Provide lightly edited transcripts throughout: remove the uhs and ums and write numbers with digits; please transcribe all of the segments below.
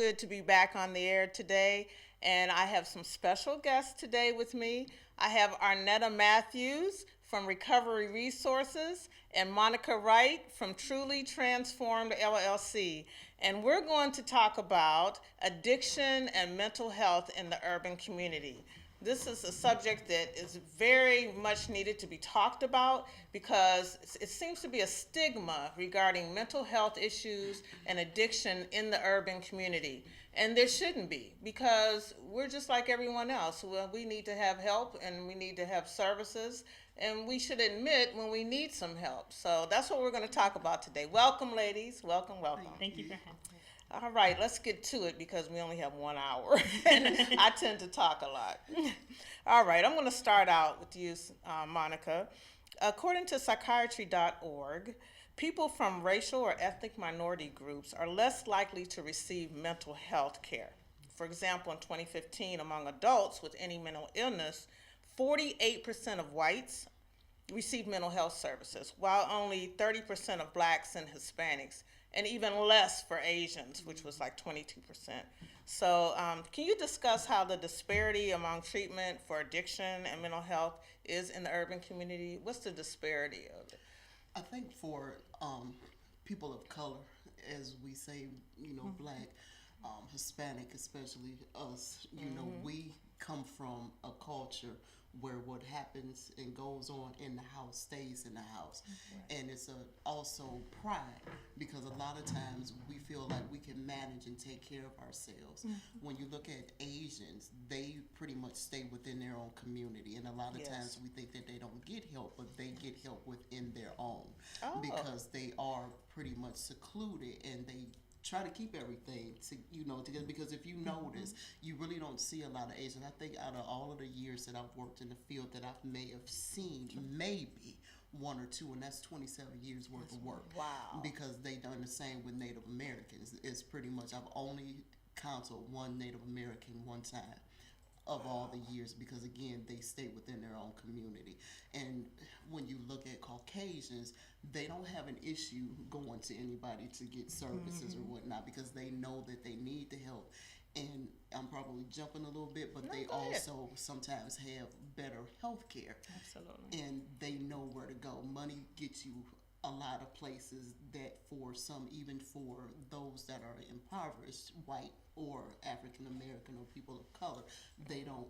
good to be back on the air today, and I have some special guests today with me. I have Arnetta Matthews from Recovery Resources and Monica Wright from Truly Transformed LLC. And we're going to talk about addiction and mental health in the urban community. This is a subject that is very much needed to be talked about because it seems to be a stigma regarding mental health issues and addiction in the urban community. And there shouldn't be, because we're just like everyone else. Well, we need to have help and we need to have services, and we should admit when we need some help. So that's what we're going to talk about today. Welcome, ladies. Welcome, welcome. Thank you for having me. All right, let's get to it because we only have 1 hour and I tend to talk a lot. All right, I'm going to start out with you, Monica. According to psychiatry.org, people from racial or ethnic minority groups are less likely to receive mental health care. For example, in 2015, among adults with any mental illness, 48% of whites receive mental health services, while only 30% of blacks and Hispanics, and even less for Asians, which was like 22%. So can you discuss how the disparity among treatment for addiction and mental health is in the urban community? What's the disparity of it? I think for people of color, as we say, black, Hispanic, especially us, we come from a culture where what happens and goes on in the house stays in the house. Right. And it's also pride, because a lot of times we feel like we can manage and take care of ourselves. When you look at Asians, they pretty much stay within their own community, and a lot of times we think that they don't get help, but they get help within their own, because they are pretty much secluded and they try to keep everything together, because if you notice, you really don't see a lot of Asians. I think out of all of the years that I've worked in the field, that I may have seen maybe 1 or 2, and that's 27 years worth of work. Wow. Because they done the same with Native Americans. It's pretty much, I've only counted one Native American one time of all the years, because again, they stay within their own community. And when you look at Caucasians, they don't have an issue going to anybody to get services or whatnot, because they know that they need the help. And I'm probably jumping a little bit, but they also sometimes have better health care. Absolutely. And they know where to go. Money gets you a lot of places that for some, even for those that are impoverished, white or African American or people of color, they don't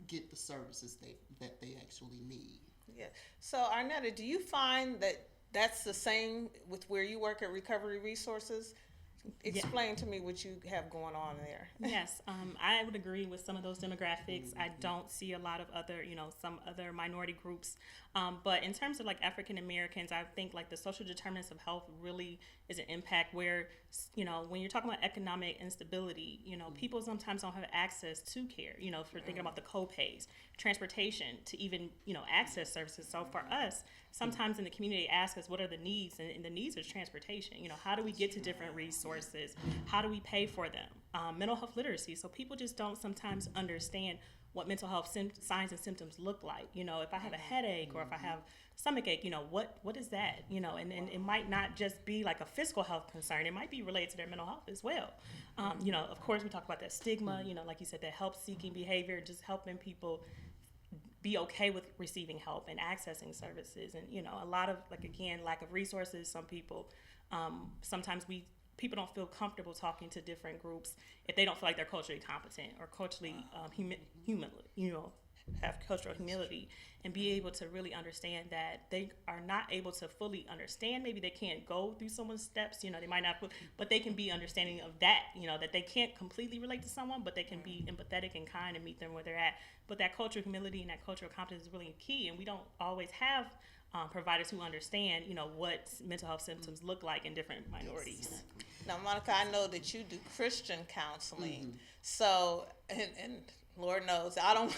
get the services that they actually need. Yeah. So Arnetta, do you find that that's the same with where you work at Recovery Resources? Explain to me what you have going on there. Yes, I would agree with some of those demographics. I don't see a lot of other, some other minority groups. But in terms of like African Americans, I think like the social determinants of health really is an impact where, when you're talking about economic instability, people sometimes don't have access to care, for thinking about the co-pays, transportation, to even, access services. So for us, sometimes in the community ask us what are the needs, and the needs is transportation. How do we get to different resources? How do we pay for them? Mental health literacy. So people just don't sometimes understand what mental health signs and symptoms look like. If I have a headache or if I have stomach ache, what is that? And it might not just be like a physical health concern. It might be related to their mental health as well. Of course, we talk about that stigma, like you said, that help-seeking behavior, just helping people be okay with receiving help and accessing services. And, a lot of, like, again, lack of resources. Some people, sometimes people don't feel comfortable talking to different groups if they don't feel like they're culturally competent or culturally human, have cultural humility, and be able to really understand that they are not able to fully understand. Maybe they can't go through someone's steps, they might not, but they can be understanding of that, that they can't completely relate to someone, but they can be empathetic and kind and meet them where they're at. But that cultural humility and that cultural competence is really key, and we don't always have providers who understand, what mental health symptoms look like in different minorities. Now, Monica, I know that you do Christian counseling. So, and Lord knows, I don't,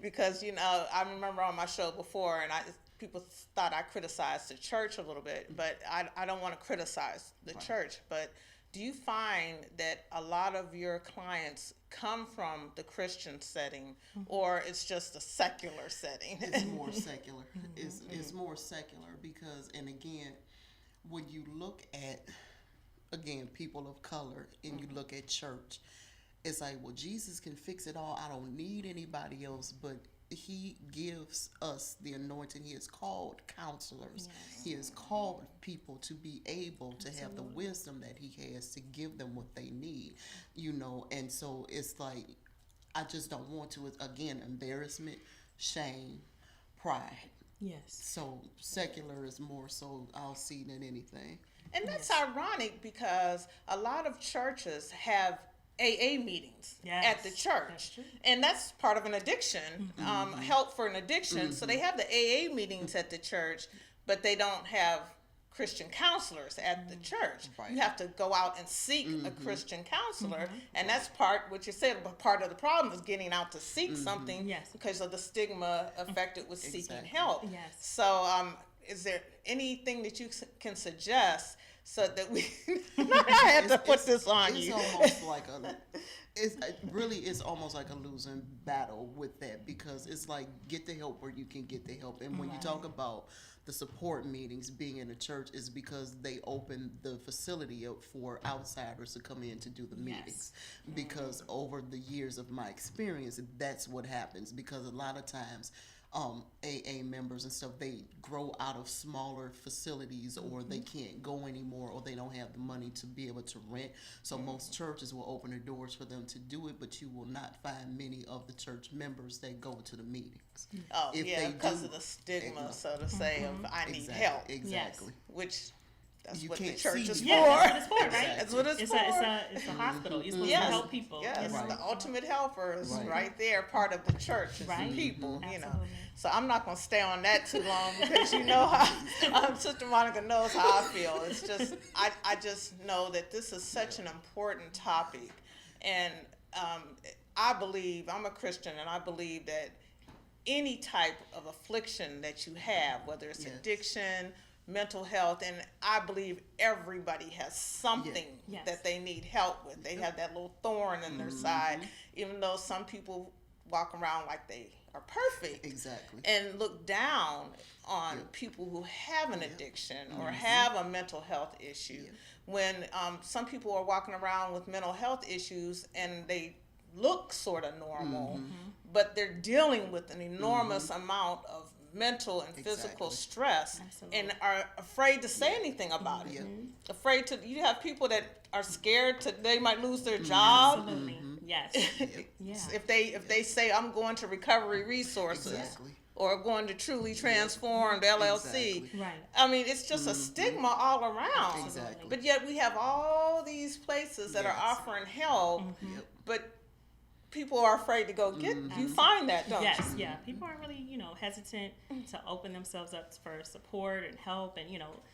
because, I remember on my show before, and people thought I criticized the church a little bit, but I don't want to criticize the church. But do you find that a lot of your clients come from the Christian setting, or it's just a secular setting? It's more secular. It's more secular because, and again, when you look at again, people of color, and you look at church, it's like, well, Jesus can fix it all. I don't need anybody else, but he gives us the anointing. He has called counselors. Yes. He has called people to be able to have the wisdom that he has to give them what they need, and so it's like, I just don't want to, again, embarrassment, shame, pride. Yes. So secular is more so I'll see than anything. And that's ironic because a lot of churches have AA meetings Yes, at the that's church. true. And that's part of an addiction, help for an addiction. So they have the AA meetings at the church, but they don't have Christian counselors at the church. Right. You have to go out and seek a Christian counselor. And that's what you said, but part of the problem is getting out to seek something Yes. because of the stigma affected with seeking Exactly. help. Yes. So is there anything that you can suggest so that we I had to put this on It's you. almost like it's almost like a losing battle with that, because it's like, get the help where you can get the help. And when you talk about the support meetings being in the church, is because they open the facility up for outsiders to come in to do the meetings. Because over the years of my experience, that's what happens, because a lot of times AA members and stuff, they grow out of smaller facilities, or they can't go anymore, or they don't have the money to be able to rent. So most churches will open their doors for them to do it, but you will not find many of the church members that go to the meetings. Oh, If yeah, they because do, of the stigma, it- so to say, of I need help, Exactly. which that's You what the can't church see is for. me. Yeah, that's what it's for, right? That's what it's It's for. it's a hospital. You're supposed Yes. to help people. Yes, you know? Right. the ultimate helper is Right. right there, part of the church is Right. the people, Absolutely. So I'm not going to stay on that too long because you know how Sister Monica knows how I feel. It's just, I just know that this is such an important topic. And I believe, I'm a Christian, and I believe that any type of affliction that you have, whether it's Yes. addiction, mental health, and I believe everybody has something Yes. that they need help with. They have that little thorn in their side, even though some people walk around like they are perfect Exactly. and look down on people who have an addiction or have a mental health issue. When some people are walking around with mental health issues and they look sort of normal, but they're dealing with an enormous amount of mental and physical Exactly. stress Absolutely. and are afraid to say anything about it. Yeah. Afraid to, you have people that are scared to, they might lose their job. Absolutely. Yes. Yeah. If they say I'm going to Recovery Resources Exactly. or going to Truly Transformed LLC. Exactly. Right. I mean, it's just a stigma all around. Exactly. But yet we have all these places that are Yes. offering help, Yep. but people are afraid to go get. You find that, don't Yes, you? yeah. People are really, hesitant to open themselves up for support and help, and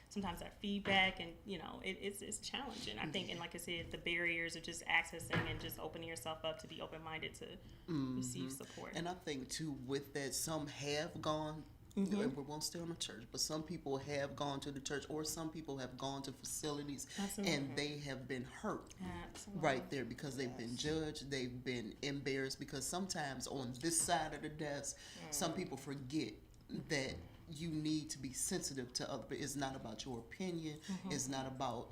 sometimes that feedback, and it's challenging. I think, and like I said, the barriers of just accessing and just opening yourself up to be open minded to receive support. And I think too, with that, some have gone. And we won't stay on the church, but some people have gone to the church, or some people have gone to facilities, Absolutely. and they have been hurt Absolutely. right there, because they've been judged, they've been embarrassed, because sometimes on this side of the desk, some people forget that you need to be sensitive to other people. It's not about your opinion. It's not about,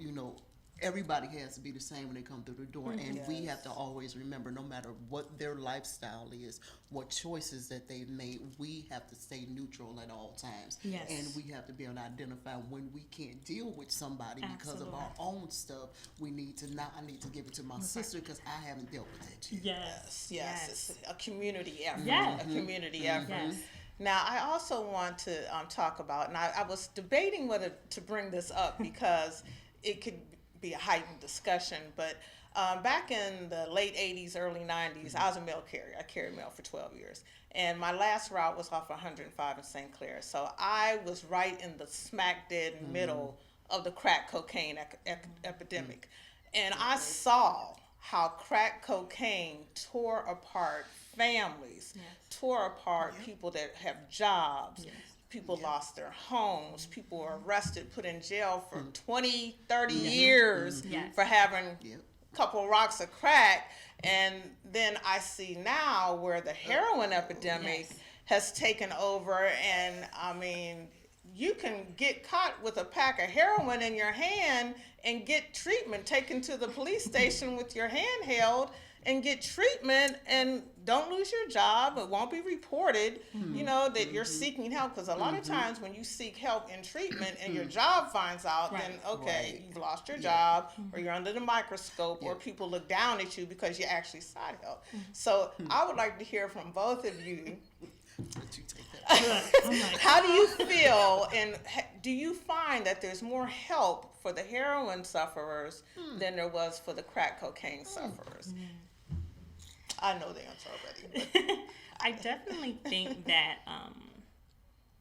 everybody has to be the same when they come through the door. And we have to always remember, no matter what their lifestyle is, what choices that they've made, we have to stay neutral at all times. Yes. And we have to be able to identify when we can't deal with somebody because of Absolutely. our own stuff. We need to I need to give it to my sister because I haven't dealt with that yet. Yes. It's a community effort. Yes. A community effort. Yes. Now, I also want to talk about, and I was debating whether to bring this up because it could be a heightened discussion, but back in the late 80s, early 90s, I was a mail carrier. I carried mail for 12 years. And my last route was off 105 in St. Clair. So I was right in the smack dead middle of the crack cocaine epidemic. And I saw how crack cocaine tore apart families, tore apart people that have jobs. People lost their homes. People were arrested, put in jail for 20, 30 years for having a couple of rocks of crack. And then I see now where the heroin epidemic has taken over. And I mean, you can get caught with a pack of heroin in your hand and get treatment, taken to the police station with your hand held and get treatment, and don't lose your job. It won't be reported, you know, that you're seeking help. Because a lot of times when you seek help in treatment and your job finds out, then okay, you've lost your job, or you're under the microscope, or people look down at you because you actually sought help. So I would like to hear from both of you. Let you take that. How do you feel, and do you find that there's more help for the heroin sufferers than there was for the crack cocaine sufferers? I know the answer already. But. I definitely think that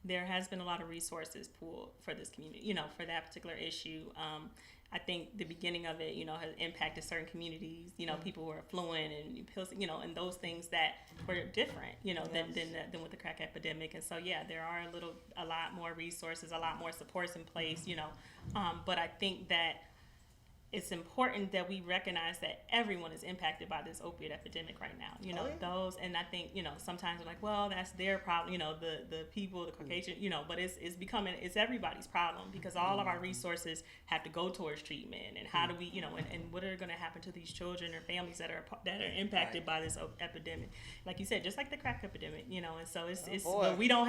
there has been a lot of resources pooled for this community, you know, for that particular issue. I think the beginning of it, you know, has impacted certain communities, you know, people who are affluent and, you know, and those things that were different, you know, than with the crack epidemic. And so, yeah, there are a lot more resources, a lot more supports in place, you know, but I think that it's important that we recognize that everyone is impacted by this opiate epidemic right now. You know, and I think, you know, sometimes we're like, well, that's their problem, you know, the people, the Caucasian, you know, but it's everybody's problem, because all of our resources have to go towards treatment. And how do we, you know, and what are going to happen to these children or families that are impacted by this epidemic? Like you said, just like the crack epidemic, you know, and so it's but we didn't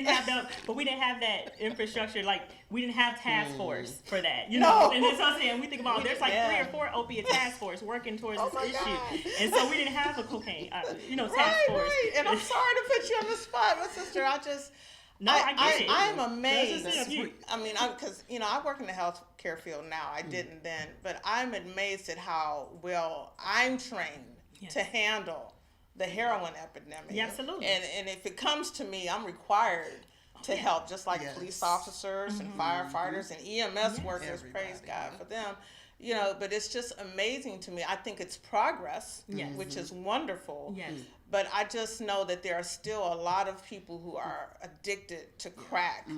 have that infrastructure. Like, we didn't have task force for that, you know. And that's what I'm saying. We think about there's like 3 or 4 opiate task force working towards this issue. God. And so we didn't have a cocaine, task force. Right. And I'm sorry to put you on the spot, my sister. I get it. I am amazed. I mean, because, you know, I work in the healthcare field now. I didn't then. But I'm amazed at how well I'm trained to handle the heroin epidemic. Yeah, absolutely. And if it comes to me, I'm required to help, just like police officers and firefighters and EMS workers. Praise God for them. You know, but it's just amazing to me. I think it's progress, which is wonderful. Yes. But I just know that there are still a lot of people who are addicted to crack,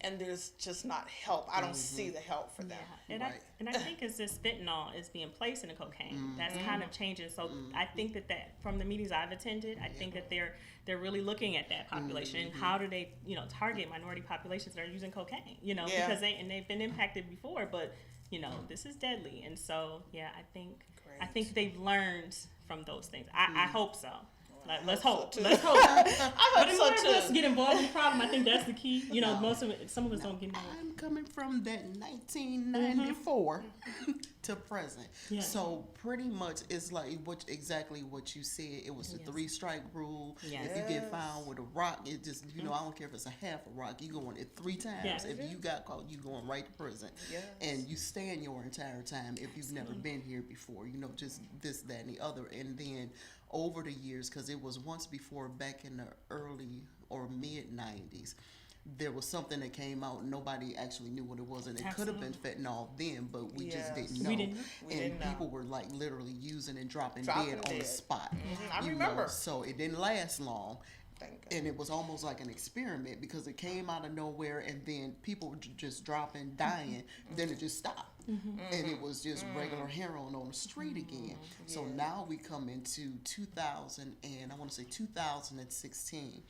and there's just not help. I don't see the help for them. And I think it's just fentanyl is being placed in the cocaine. That's kind of changing. So I think that from the meetings I've attended, I think that they're really looking at that population and how do they, you know, target minority populations that are using cocaine, you know, because they've been impacted before, but you know, this is deadly. And so, yeah, I think they've learned from those things. I hope so. Like, let's hope. Let's hope. I hope so too. Let's get involved in the problem. I think that's the key. You know, some of us don't get involved. I'm coming from that 1994 to present. Yes. So pretty much it's like exactly what you said. It was the Threestrike rule. Yes. If you get found with a rock, it just, you know, I don't care if it's a half a rock, you going it 3 times. Yes. If you got caught, you going right to prison. Yes. And you stand your entire time if you've never been here before, you know, just this, that, and the other. And then over the years, because it was once before, back in the early or mid 90s, there was something that came out and nobody actually knew what it was, and it could have been fentanyl then, but we just didn't know. We didn't know. People were like literally using and dropping dead on the spot. I remember. So it didn't last long. And it was almost like an experiment, because it came out of nowhere and then people were just dropping, dying. Then it just stopped. And it was just regular heroin on the street again. So now we come into 2016.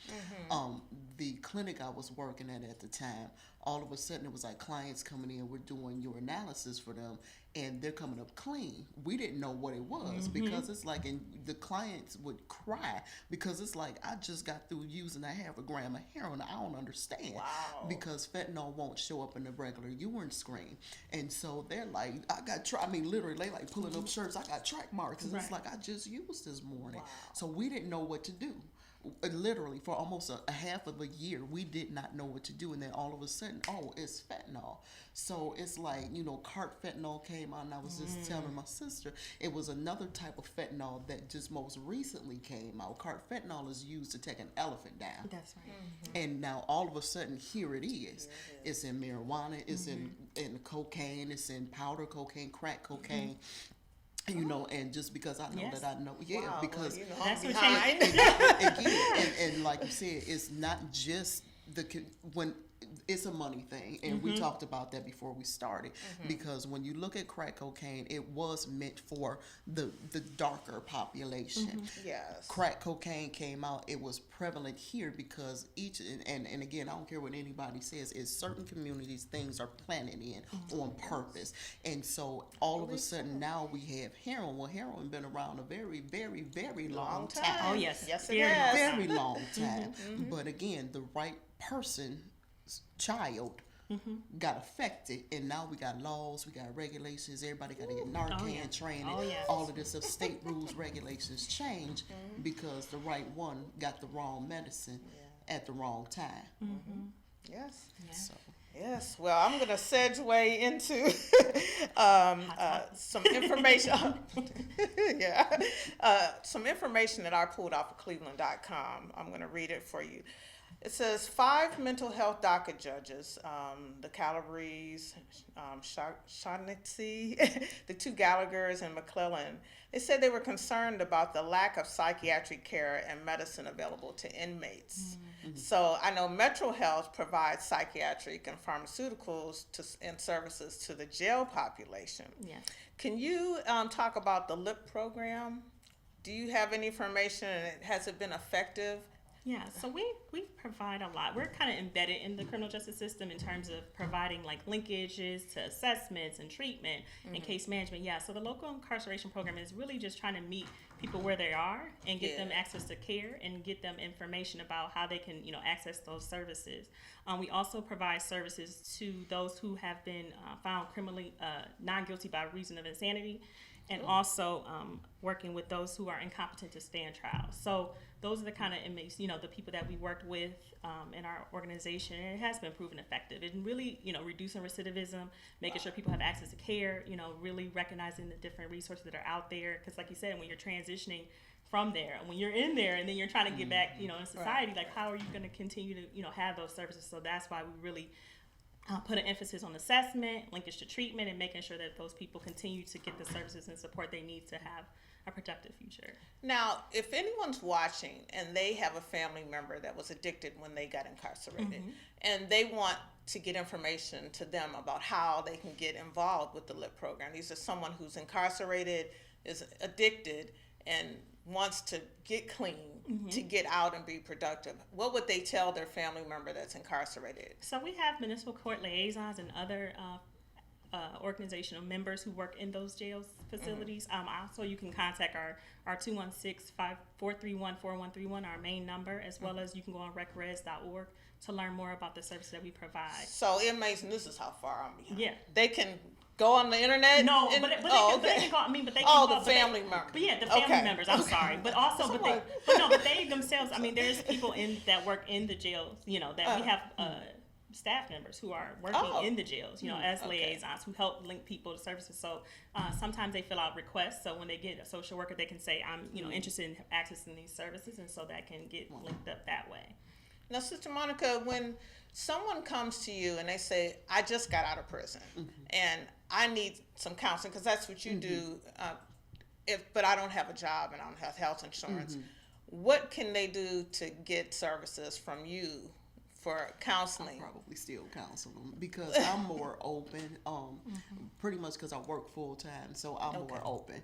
The clinic I was working at the time, all of a sudden it was like clients coming in, we're doing your analysis for them, and they're coming up clean. We didn't know what it was, because it's like, and the clients would cry, because it's like, I just got through using a half a gram of heroin. I don't understand. Wow. Because fentanyl won't show up in the regular urine screen. And so they're like, literally they like pulling up shirts. I got track marks. And it's like, I just used this morning. Wow. So we didn't know what to do. Literally for almost a half of a year, we did not know what to do. And then all of a sudden, it's fentanyl. So it's like, you know, cart fentanyl came out, and I was just telling my sister, it was another type of fentanyl that just most recently came out. Cart fentanyl is used to take an elephant down. That's right. And now all of a sudden, here it is. It's in marijuana, it's in cocaine, it's in powder cocaine, crack cocaine. You know, and just because I know that I know, because well, you know, that's behind. Again, and like you said, it's not just when it's a money thing, and we talked about that before we started, because when you look at crack cocaine, it was meant for the darker population. Yes. Crack cocaine came out, it was prevalent here because and again, I don't care what anybody says, is certain communities things are planted in on purpose. And so all of a sudden now we have heroin. Well, heroin been around a very, very, very long time. Oh yes, Yes, it Very has. Very long time. But again, the right child got affected, and now we got laws, we got regulations, everybody got to get Narcan training, all of this stuff, state rules, regulations change because the right one got the wrong medicine at the wrong time. Yes. So Yes, well, I'm going to segue into some information. Some information that I pulled off of Cleveland.com. I'm going to read it for you. It says 5 mental health docket judges, the Calabrees, Shaughnessy, the 2 Gallaghers, and McClellan. They said they were concerned about the lack of psychiatric care and medicine available to inmates. So I know Metro Health provides psychiatric and pharmaceuticals and services to the jail population. Yes. Can you talk about the LIP program? Do you have any information, and has it been effective? Yeah, so we provide a lot. We're kind of embedded in the criminal justice system in terms of providing like linkages to assessments and treatment and case management. Yeah, so the local incarceration program is really just trying to meet people where they are and get them access to care and get them information about how they can, access those services. We also provide services to those who have been found criminally not guilty by reason of insanity, and also working with those who are incompetent to stand trial. So those are the kind of inmates, the people that we worked with in our organization, and it has been proven effective. And really, reducing recidivism, making sure people have access to care, really recognizing the different resources that are out there. Because like you said, when you're transitioning from there, when you're in there and then you're trying to get back, in society, like how are you going to continue to, have those services? So that's why we really put an emphasis on assessment, linkage to treatment, and making sure that those people continue to get the services and support they need to have a productive future. Now, if anyone's watching and they have a family member that was addicted when they got incarcerated, and they want to get information to them about how they can get involved with the LIP program, these are someone who's incarcerated, is addicted, and wants to get clean, to get out and be productive, what would they tell their family member that's incarcerated? So we have municipal court liaisons and other organizational members who work in those jails facilities. Also, you can contact our 216-431-4131, our main number, as well as you can go on recres.org to learn more about the services that we provide. So inmates, and this is how far I'm behind. Yeah. They can go on the internet? No, but they can call. But they can call. The family members. But yeah, the family members. I'm sorry, but also, but they themselves. I mean, there's people that work in the jails. That we have staff members who are working in the jails. As liaisons who help link people to services. So sometimes they fill out requests. So when they get a social worker, they can say, I'm interested in accessing these services, and so that can get linked up that way. Now, Sister Monica, when someone comes to you and they say, I just got out of prison and I need some counseling, because that's what you do, but I don't have a job and I don't have health insurance, what can they do to get services from you for counseling? I'll probably still counsel them because I'm more open, pretty much because I work full time, so I'm more open,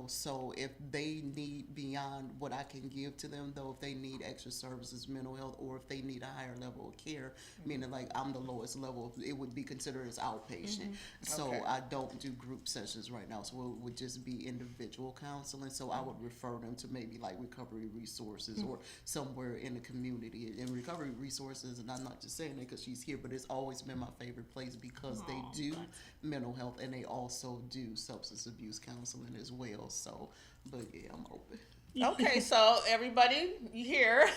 so if they need beyond what I can give to them, though, if they need extra services, mental health, or if they need a higher level of care, meaning like I'm the lowest level, it would be considered as outpatient. So I don't do group sessions right now, so it would just be individual counseling. So I would refer them to maybe like recovery resources or somewhere in the community. And recovery resources, and I'm not just saying that because she's here, but it's always been my favorite place because they do mental health and they also do substance abuse counseling as well. So, but yeah, I'm open. Okay, so everybody, you hear,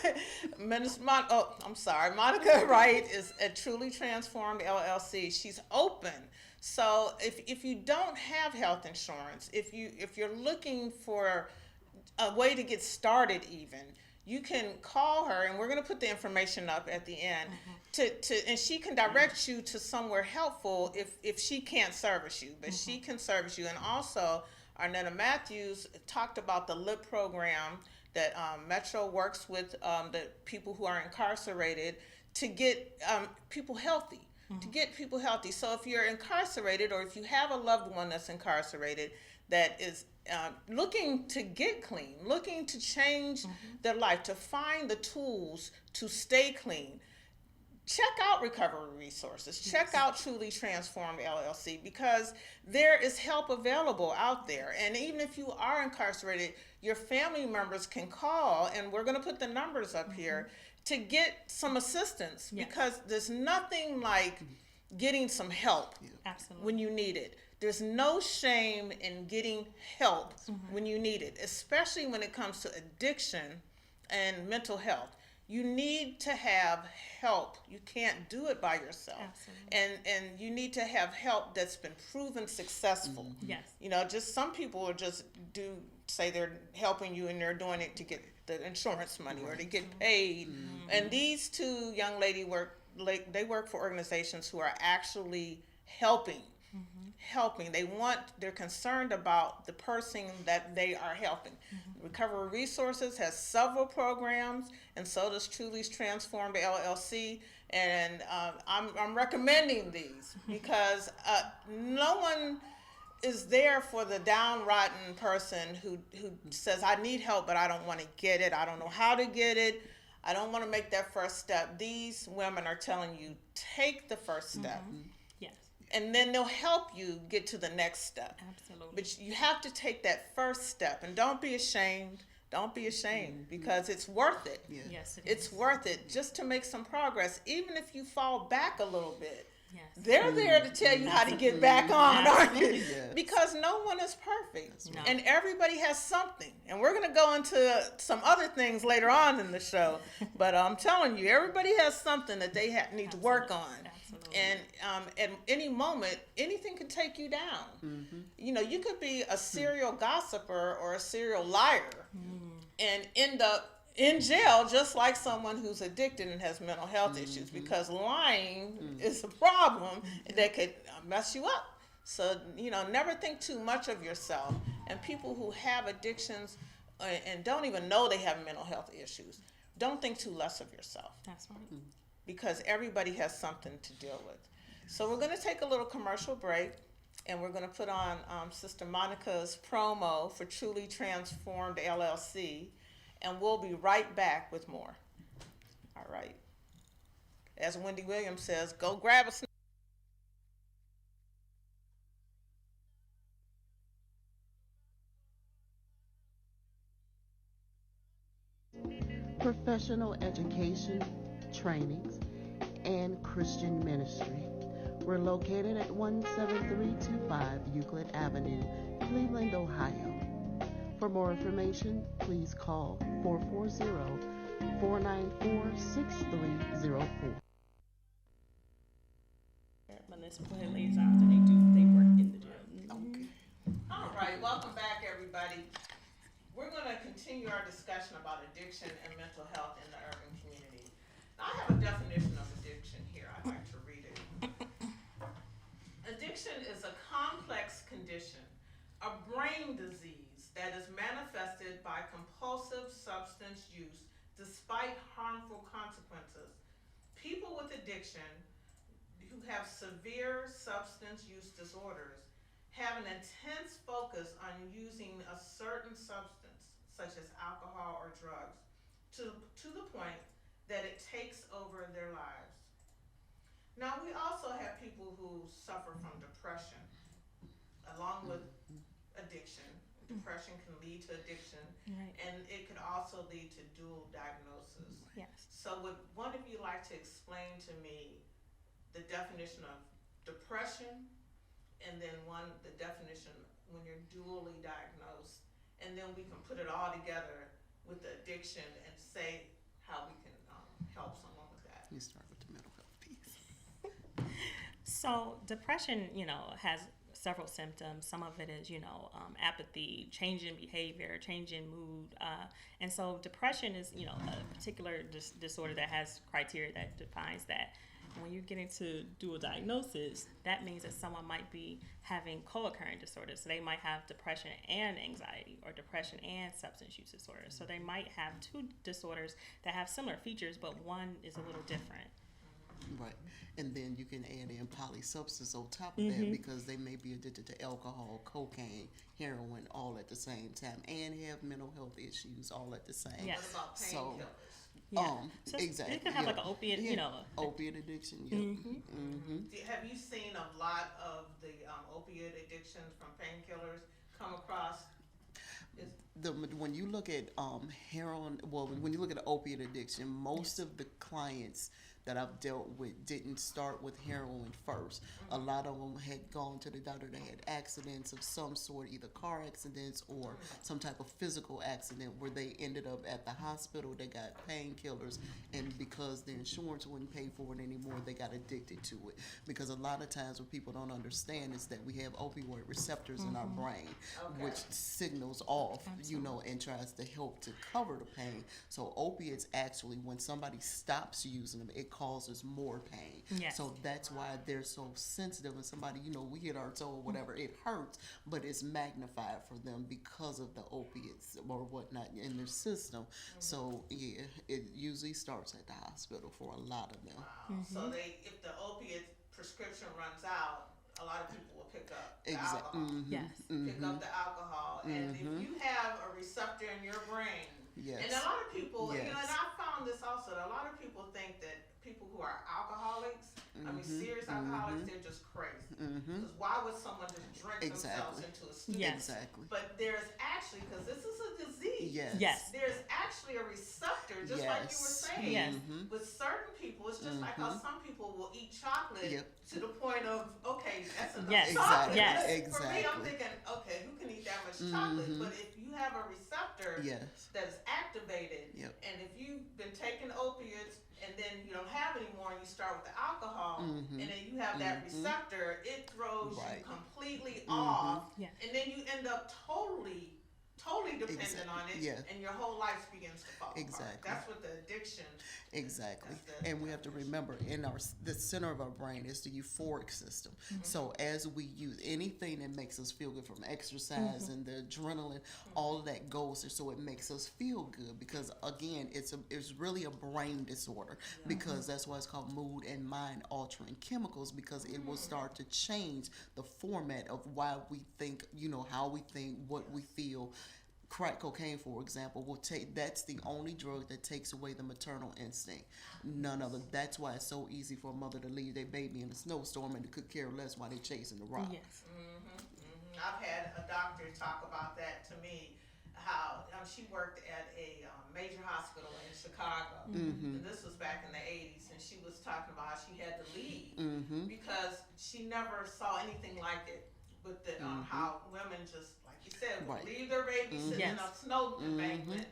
Monica Wright is a Truly Transformed LLC. She's open. So if you don't have health insurance, if you're looking for a way to get started, even, you can call her, and we're going to put the information up at the end, and she can direct you to somewhere helpful if she can't service you, but she can service you. And also, Arnetta Matthews talked about the LIP program that Metro works with the people who are incarcerated to get people healthy. To get people healthy. So if you're incarcerated, or if you have a loved one that's incarcerated that is looking to get clean, looking to change their life, to find the tools to stay clean, check out Recovery Resources. Check out Truly Transformed LLC, because there is help available out there. And even if you are incarcerated, your family members can call, and we're going to put the numbers up here, to get some assistance, because there's nothing like getting some help when you need it. There's no shame in getting help when you need it, especially when it comes to addiction and mental health. You need to have help. You can't do it by yourself. And you need to have help that's been proven successful. You know, just some people will just say they're helping you and they're doing it to get the insurance money or to get paid. And these two young ladies they work for organizations who are actually helping. They're concerned about the person that they are helping. Recovery Resources has several programs, and so does Truly's Transformed LLC. And I'm recommending these because no one is there for the downtrodden person who says, I need help, but I don't want to get it. I don't know how to get it. I don't want to make that first step. These women are telling you, take the first step. And then they'll help you get to the next step. But you have to take that first step, and don't be ashamed. Don't be ashamed, because it's worth it. It's worth it just to make some progress, even if you fall back a little bit. They're there to tell you how to get back on, aren't you? Because no one is perfect. And everybody has something. And we're going to go into some other things later on in the show. But I'm telling you, everybody has something that they need to work on. And at any moment, anything can take you down. You know, you could be a serial gossiper or a serial liar and end up in jail, just like someone who's addicted and has mental health issues, because lying is a problem that could mess you up. So, you know, never think too much of yourself. And people who have addictions and don't even know they have mental health issues, don't think too less of yourself. That's right. Because everybody has something to deal with. So we're going to take a little commercial break, and we're going to put on Sister Monica's promo for Truly Transformed LLC, and we'll be right back with more. All right. As Wendy Williams says, go grab a snack. Professional education, trainings, and Christian ministry. We're located at 17325 Euclid Avenue, Cleveland, Ohio. For more information, please call 440-494-6304. Municipal liaisons, and they work in the gym. All right, welcome back, everybody. We're going to continue our discussion about addiction and mental health in the urban community. Now, I have a definition of addiction here. I'd like to read it. Addiction is a complex condition, a brain disease that is manifested by compulsive substance use despite harmful consequences. People with addiction who have severe substance use disorders have an intense focus on using a certain substance, such as alcohol or drugs, to the point that it takes over their lives. Now, we also have people who suffer from depression, along with addiction. Depression can lead to addiction, and it can also lead to dual diagnosis. So would one of you like to explain to me the definition of depression, and then the definition when you're dually diagnosed, and then we can put it all together with the addiction and say how we can help someone with that. You start with the mental health piece. So depression, has several symptoms. Some of it is, apathy, change in behavior, change in mood. And so depression is, a particular disorder that has criteria that defines that. When you get into dual diagnosis, that means that someone might be having co-occurring disorders. So they might have depression and anxiety, or depression and substance use disorder. So they might have two disorders that have similar features, but one is a little different. Right. And then you can add in polysubstance on top of that because they may be addicted to alcohol, cocaine, heroin all at the same time and have mental health issues all at the same. Yes. What about So, painkillers? Yeah. So exactly. you can have like an opiate, you know. Opiate addiction. Yeah. Have you seen a lot of the opioid addictions from painkillers come across? When you look at heroin, well, when you look at opiate addiction, most of the clients that I've dealt with didn't start with heroin first. A lot of them had gone to the doctor. They had accidents of some sort, either car accidents or some type of physical accident where they ended up at the hospital. They got painkillers, and because the insurance wouldn't pay for it anymore, they got addicted to it. Because a lot of times what people don't understand is that we have opioid receptors in our brain, which signals off, you know, and tries to help to cover the pain. So opiates actually, when somebody stops using them, it causes more pain. Yes. So that's why they're so sensitive. And somebody, you know, we hit our toe or whatever, it hurts, but it's magnified for them because of the opiates or whatnot in their system. So yeah, it usually starts at the hospital for a lot of them. So if the opiate prescription runs out, a lot of people will pick up the alcohol. Yes. Pick up the alcohol, and if you have a receptor in your brain, Yes. and a lot of people, you know, Yes. and I found this also, that a lot of people think that people who are alcoholics, I mean serious alcoholics, they're just crazy. Because why would someone just drink themselves Exactly. into a stupid? Yes. Exactly. But there's actually, because this is a disease, Yes. Yes. there's actually a receptor, just like you were Yes. saying. Yes. With certain people, it's just like how some people will eat chocolate Yep. to the point of, okay, that's enough Yes. chocolate. Yes. For me, I'm Exactly. thinking, okay, who can eat that much chocolate? But if you have a receptor Yes. that is activated, Yep. and if you've been taking opiates and then you don't have any more and you start with the alcohol, and then you have that receptor, it throws Right. you completely off, Yeah. and then you end up totally dependent on it, Yeah. and your whole life begins to fall apart. Exactly. That's what the addiction. Exactly. That's the- And we have to remember, in the center of our brain is the euphoric system. So as we use anything that makes us feel good, from exercise and the adrenaline, all of that goes there, so it makes us feel good. Because again, it's really a brain disorder, because that's why it's called mood and mind altering chemicals, because it will start to change the format of why we think, you know, how we think, what we feel. Crack cocaine, for example, that's the only drug that takes away the maternal instinct. None other. That's why it's so easy for a mother to leave their baby in a snowstorm and to could care less while they're chasing the rock. Yes. I've had a doctor talk about that to me, how she worked at a major hospital in Chicago. And this was back in the 80s, and she was talking about how she had to leave because she never saw anything like it with the how women just, like you said, would Right. leave their baby sitting in a snow embankment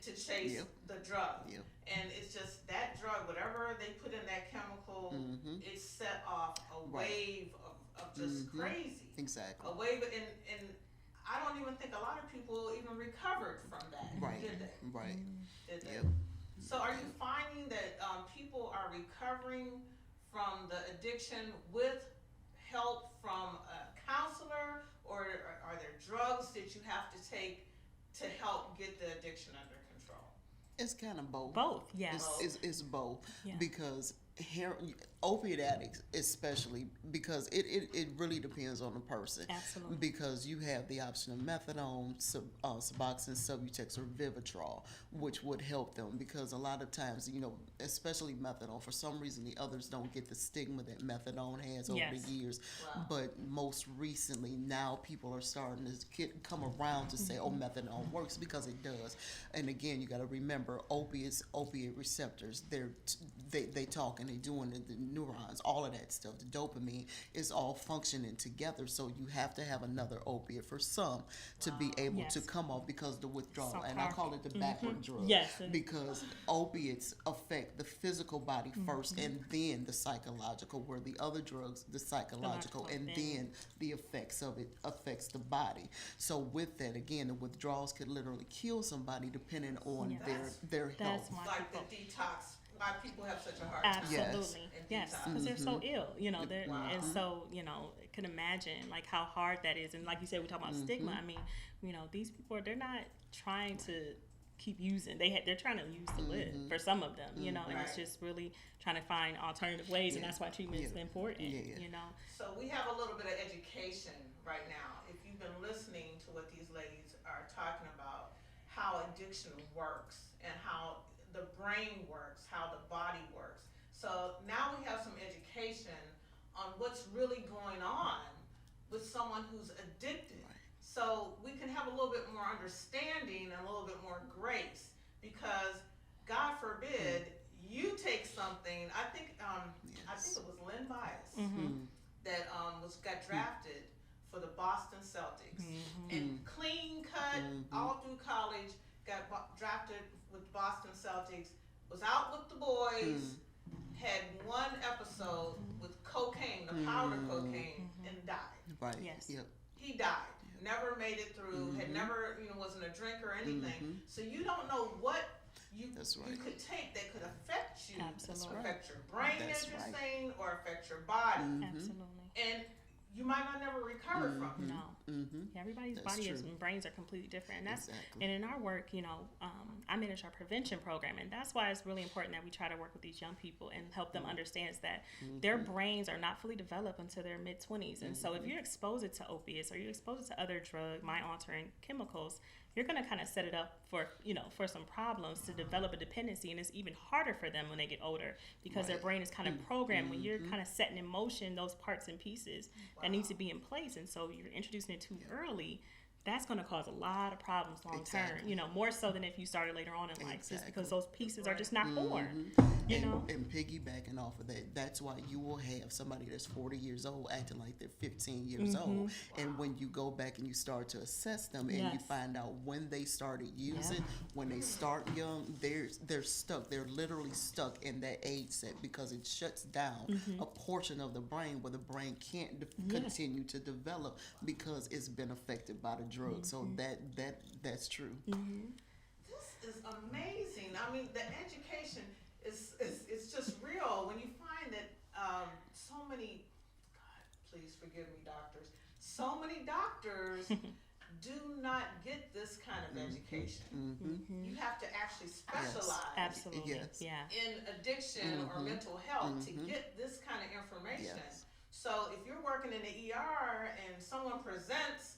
to chase Yep. the drug. Yep. And it's just that drug, whatever they put in that chemical, it set off a wave of just crazy. Exactly. A wave, and I don't even think a lot of people even recovered from that. Right. Did they? Right. Did they? Yep. So are you finding that people are recovering from the addiction with help from a counselor, or are there drugs that you have to take to help get the addiction under control? It's kind of both. Both. Yes. It's both. Yeah. Because opiate addicts, especially, because it really depends on the person. Absolutely. Because you have the option of methadone, Suboxone, Subutex, or Vivitrol, which would help them. Because a lot of times, you know, especially methadone, for some reason the others don't get the stigma that methadone has over Yes. the years. Wow. But most recently, now people are starting to come around to say, oh, methadone works, because it does. And again, you got to remember, opiate receptors, they talk and they doing the neurons, all of that stuff, the dopamine is all functioning together. So you have to have another opiate for some to be able Yes. to come off, because the withdrawal, So and I call it the backward drug. Yes. Because opiates affect the physical body first, and then the psychological, where the other drugs, the psychological, and then the effects of it affects the body. So with that, again, the withdrawals could literally kill somebody depending on their health. That's why Like people. the detox, why people have such a hard time. Absolutely. And Yes. detox. Because they're so ill, you know, they're, Wow. and so, you know, can imagine like how hard that is. And like you said, we talk about stigma. I mean, you know, these people, they're not trying to keep using. They're trying to use to live for some of them, you know, and it's Right. just really trying to find alternative ways, and that's why treatment is important, you know. So we have a little bit of education right now. If you've been listening to what these ladies are talking about, how addiction works and how the brain works, how the body works. So now we have some education on what's really going on with someone who's addicted. So we can have a little bit more understanding and a little bit more grace, because God forbid you take something. I think it was Lynn Bias that got drafted for the Boston Celtics, and clean cut all through college, got drafted with Boston Celtics, was out with the boys, had one episode with cocaine, the powder cocaine, and died. Right. Yes. Yep. He died. Never made it through. Had never, wasn't a drinker or anything. So you don't know what you That's right. you could take that could affect you, Absolutely. affect your brain, That's as you're right. saying, or affect your body, Absolutely. and you might not never recover from it. No. Everybody's That's body true. and brains are completely different, and that's Exactly. and in our work, I manage our prevention program, and that's why it's really important that we try to work with these young people and help them understand is that their brains are not fully developed until their mid-20s, and so if you're exposed to opiates or you're exposed to other mind-altering chemicals, you're going to kind of set it up for for some problems to develop a dependency, and it's even harder for them when they get older because their brain is kind of programmed when you're kind of setting in motion those parts and pieces that need to be in place, and so you're introducing it too early. That's going to cause a lot of problems long term, Exactly. more so than if you started later on in life, just Exactly. because those pieces are just not formed, And piggybacking off of that, that's why you will have somebody that's 40 years old acting like they're 15 years old. And when you go back and you start to assess them and you Yes. find out when they started using, when they start young, they're stuck. They're literally stuck in that age set because it shuts down a portion of the brain where the brain can't continue to develop because it's been affected by the drug. So that's true. This is amazing. I mean, the education is just real when you find that so many. God, please forgive me, doctors. So many doctors do not get this kind of education. You have to actually specialize absolutely, Yes. yeah, in addiction or mental health to get this kind of information. Yes. So if you're working in the ER and someone presents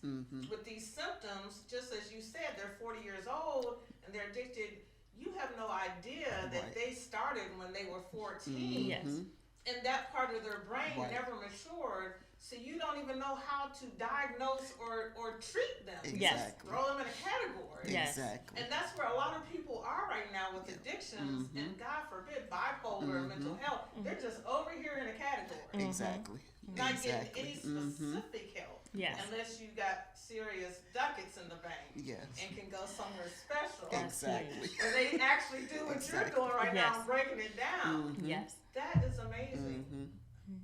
with these symptoms, just as you said, they're 40 years old and they're addicted, you have no idea that Right. they started when they were 14. yes, And that part of their brain Right. never matured, so you don't even know how to diagnose or treat them. Yes. Exactly. Throw them in a category. Yes. Exactly. And that's where a lot of people are right now with addictions, and God forbid, bipolar or mental health. They're just over here in a category. Exactly. Not getting Exactly. any specific help. Yes. Unless you got serious ducats in the bank Yes. and can go somewhere special. Exactly. Where they actually do what you're Exactly. doing right Yes. now and breaking it down. yes, That is amazing.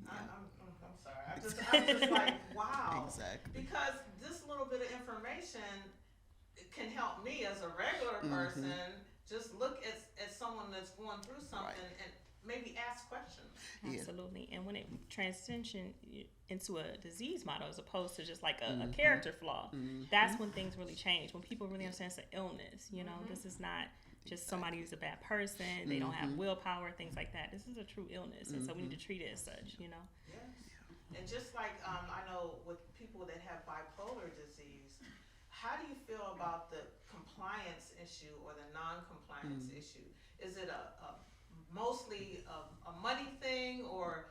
I'm sorry. I'm just like, wow. Exactly. Because this little bit of information can help me as a regular person just look at someone that's going through something and maybe ask questions. Yeah. absolutely. And when it transition into a disease model as opposed to just like a character flaw, that's when things really change. When people really understand it's an illness, this is not just somebody who's a bad person, they don't have willpower, things like that. This is a true illness, and so we need to treat it as such, Yes. And just like I know with people that have bipolar disease, how do you feel about the compliance issue or the non-compliance issue? Is it a mostly a money thing, or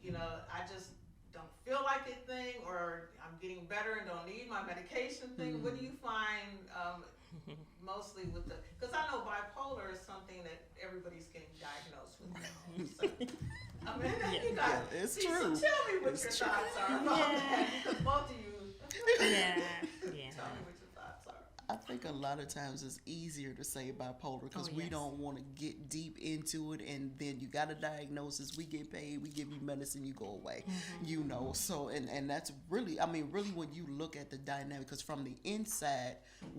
I just don't feel like it thing, or I'm getting better and don't need my medication thing? What do you find mostly with because I know bipolar is something that everybody's getting diagnosed with now. So, I mean, you guys, Yeah, it's so true. tell me what It's your true. thoughts are about that, because both of you. yeah, Tell me what your thoughts are. I think a lot of times it's easier to say bipolar because Oh, we yes. don't want to get deep into it, and then you got a diagnosis, we get paid, we give you medicine, you go away, So and that's really, really when you look at the dynamic, because from the inside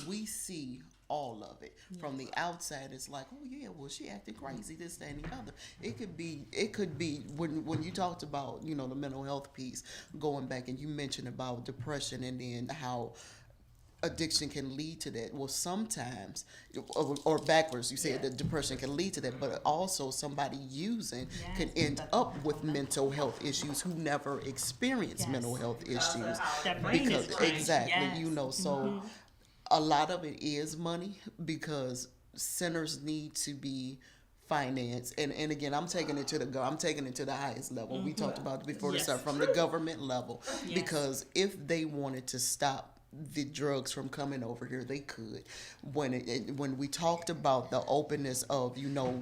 we see all of it. From the outside, it's like, oh yeah, well she acting crazy, this, that, and the other. It could be when you talked about the mental health piece, going back and you mentioned about depression and then how addiction can lead to that. Well, sometimes, or backwards, you said that depression can lead to that, but also somebody using can end up with mental health issues who never experienced mental health issues. That brain Because is brain. exactly, Yes. so a lot of it is money because centers need to be finance, and again, I'm taking it to the highest level. We talked about it before, Yes. to start from the government level, Yes. because if they wanted to stop the drugs from coming over here, they could. When we talked about the openness of,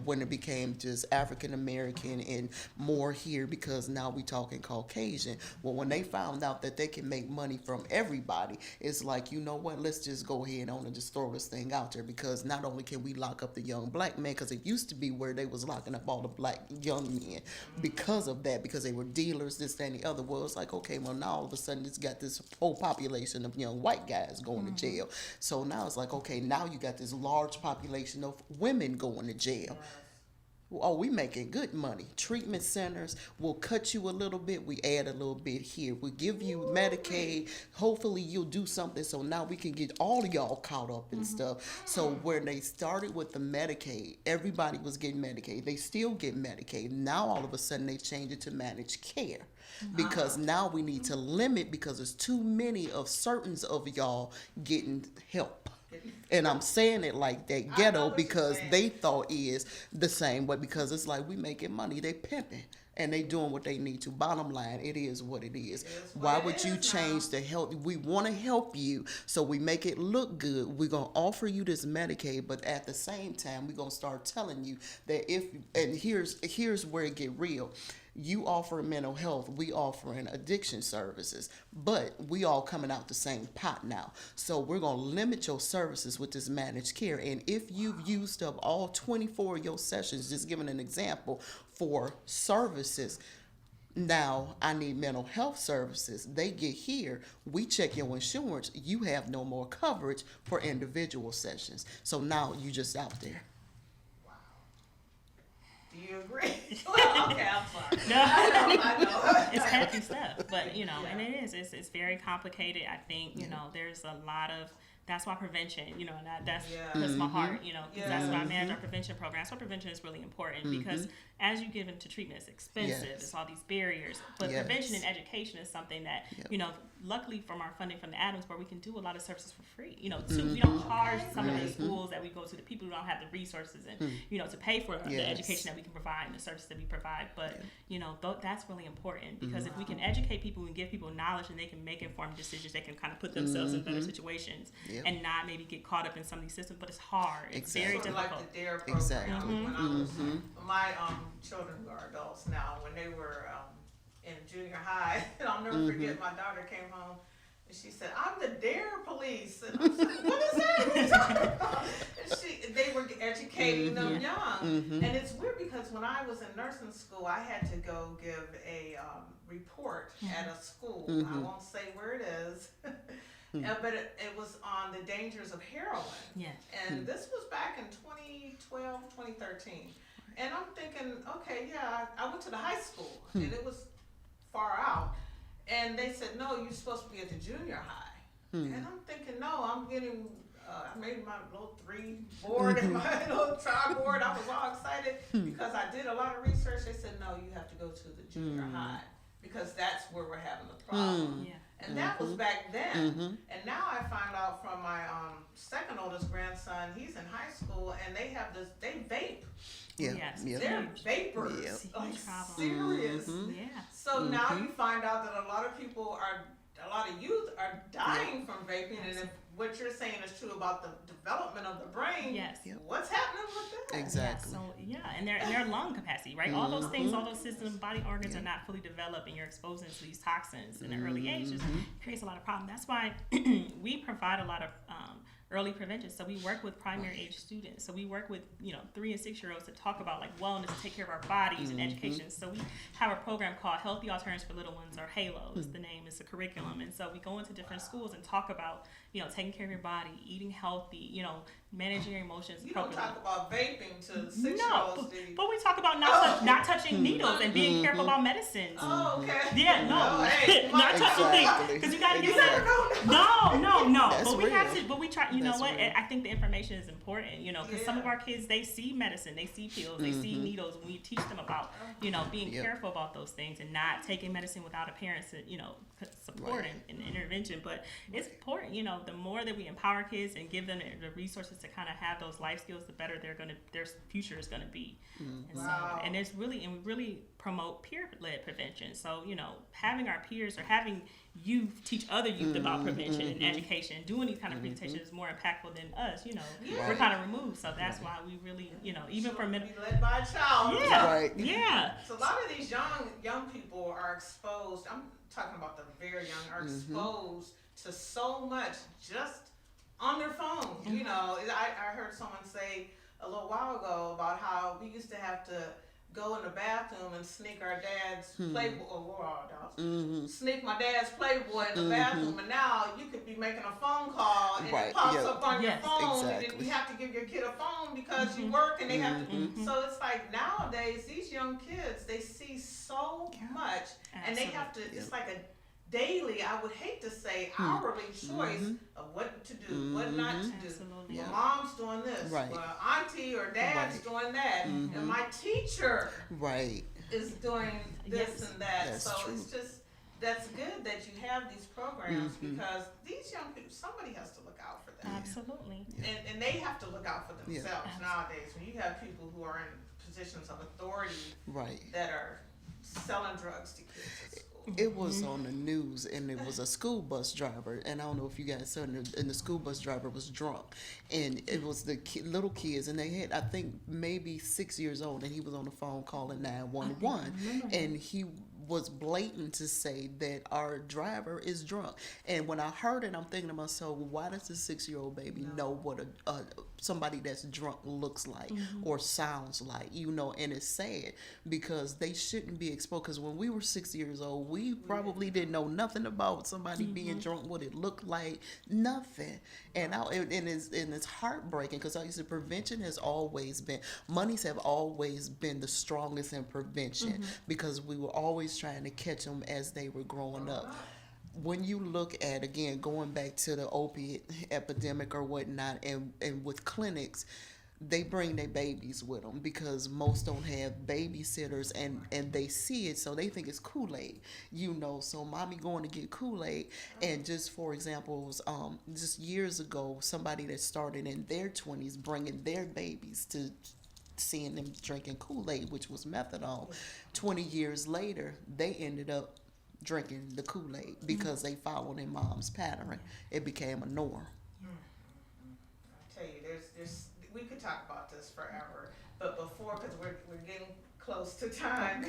when it became just African American and more here, because now we talking Caucasian. Well, when they found out that they can make money from everybody, it's like, you know what, let's just go ahead on and just throw this thing out there, because not only can we lock up the young black men, because it used to be where they was locking up all the black young men because of that, because they were dealers, this, that, and the other. Well, it's like, okay, well, now all of a sudden it's got this whole population of young white guys going to jail. So now it's like, okay, now you got this large population of women going to jail. Oh, we making good money. Treatment centers will cut you a little bit. We add a little bit here. We give you Medicaid. Hopefully you'll do something so now we can get all of y'all caught up and stuff. So when they started with the Medicaid, everybody was getting Medicaid. They still get Medicaid. Now all of a sudden they changed it to managed care. Because now we need to limit, because there's too many of certains of y'all getting help. And I'm saying it like that ghetto because they thought is the same way, because it's like we making money, they pimping and they doing what they need to. Bottom line, it is what it is. Why would you change the help? We want to help you, so we make it look good. We're gonna offer you this Medicaid, but at the same time, we're gonna start telling you that here's where it get real. You offer mental health, we offering addiction services, but we all coming out the same pot now. So we're going to limit your services with this managed care. And if you've used up all 24 of your sessions, just giving an example, for services, now I need mental health services. They get here, we check your insurance, you have no more coverage for individual sessions. So now you just out there. Do you agree? Well, okay, I'm sorry. No. I know. It's heavy stuff, but and it is. It's very complicated. I think there's a lot of. That's why prevention, and that's my heart, because that's why I manage our prevention program. That's why prevention is really important, because as you get into treatment, it's expensive. Yes. It's all these barriers. But prevention and education is something that, luckily from our funding from the Adams, where we can do a lot of services for free. We don't charge some of the schools that we go to, the people who don't have the resources and, to pay for the education that we can provide and the services that we provide. But, that's really important, because if we can educate people and give people knowledge and they can make informed decisions, they can kind of put themselves in better situations. And not maybe get caught up in some of these systems, but it's hard. It's very Sort of difficult. like the DARE program. When I was, my children who are adults now, when they were in junior high, and I'll never forget, my daughter came home and she said, "I'm the DARE police." And I said, "What is that? What are you talking about?" And they were educating them young. And it's weird because when I was in nursing school, I had to go give a report at a school. I won't say where it is. But it was on the dangers of heroin. Yeah. And this was back in 2012, 2013. And I'm thinking, okay, I went to the high school, and it was far out. And they said, no, you're supposed to be at the junior high. And I'm thinking, no, I'm getting, I made my little 3 board and my little tri board. I was all excited because I did a lot of research. They said, no, you have to go to the junior high, because that's where we're having the problem. And that was back then. And now I find out from my second oldest grandson, he's in high school, and they have this, they vape. They're vapors, like serious. So now you find out that a lot of youth are dying from vaping, and if what you're saying is true about the development of the brain, what's happening with that? Exactly. And their lung capacity, right? All those things, all those systems, body organs are not fully developed, and you're exposing to these toxins in the early ages. It creates a lot of problems. That's why we provide a lot of early prevention. So we work with primary age students. So we work with 3 and 6 year olds to talk about like wellness, take care of our bodies, and education. So we have a program called Healthy Alternatives for Little Ones, or HALO is the name, is the curriculum. And so we go into different schools and talk about taking care of your body, eating healthy, managing your emotions You don't appropriately. talk about vaping to No, 6-year-olds, but, do you? but we talk about not touching needles and being careful about medicines. Oh, okay. Yeah, no, Hey, not touching Exactly. things because you gotta get Exactly. No. That's But we have real. to. But we try. You know That's what? real. I think the information is important. You know, because some of Yeah. our kids they see medicine, they see pills, they see needles. And we teach them about being Yep. careful about those things and not taking medicine without a parent's support and intervention. But it's important. You know, the more that we empower kids and give them the resources to kind of have those life skills, the better their future is gonna be. And so, Wow. and we really promote peer-led prevention. So, having our peers or having youth teach other youth about prevention and education, doing these kind of presentations is more impactful than us. We're kind of removed. So that's why we really, even for Be men. led by a child. Yeah. Right. Yeah. So a lot of these young people are exposed. I'm talking about the very young are exposed to so much just on their phone. I heard someone say a little while ago about how we used to have to go in the bathroom and sneak our dad's Playboy, or we're all adults, sneak my dad's Playboy in the bathroom, and now you could be making a phone call and Right, it pops yeah. up on your Yes. phone, and Exactly. then you have to give your kid a phone because you work and they have to. So it's like nowadays these young kids, they see so much, and they have to. It's like a daily, I would hate to say hourly choice of what to do, what not to do. Absolutely. Well, mom's doing this. Right. Well, auntie or dad's Right. doing that. And my teacher Right. is doing this Yes. and that. That's so true. it's just, that's good that you have these programs because these young people, somebody has to look out for them. Absolutely. And they have to look out for Yeah. themselves nowadays. When you have people who are in positions of authority Right. that are selling drugs to kids at school. It was on the news, and it was a school bus driver, and I don't know if you guys saw it, and the school bus driver was drunk, and it was the little kids, and they had, I think, maybe 6 years old, and he was on the phone calling 911, and he was blatant to say that our driver is drunk. And when I heard it, I'm thinking to myself, why does a 6-year-old baby know what a somebody that's drunk looks like or sounds like? And it's sad because they shouldn't be exposed. Because when we were 6 years old, we probably didn't know nothing about somebody being drunk, what it looked like, nothing. And it's heartbreaking because like you said, prevention has always been, monies have always been the strongest in prevention because we were always trying to catch them as they were growing up. When you look at, again, going back to the opiate epidemic or whatnot, and with clinics, they bring their babies with them because most don't have babysitters, and they see it, so they think it's Kool-Aid, so mommy going to get Kool-Aid. And just for example, it was, just years ago, somebody that started in their 20s bringing their babies to seeing them drinking Kool-Aid, which was methadone. 20 years later, they ended up drinking the Kool-Aid because they followed their mom's pattern. It became a norm. I tell you, there's we could talk about this forever, but before, because we're getting close to time,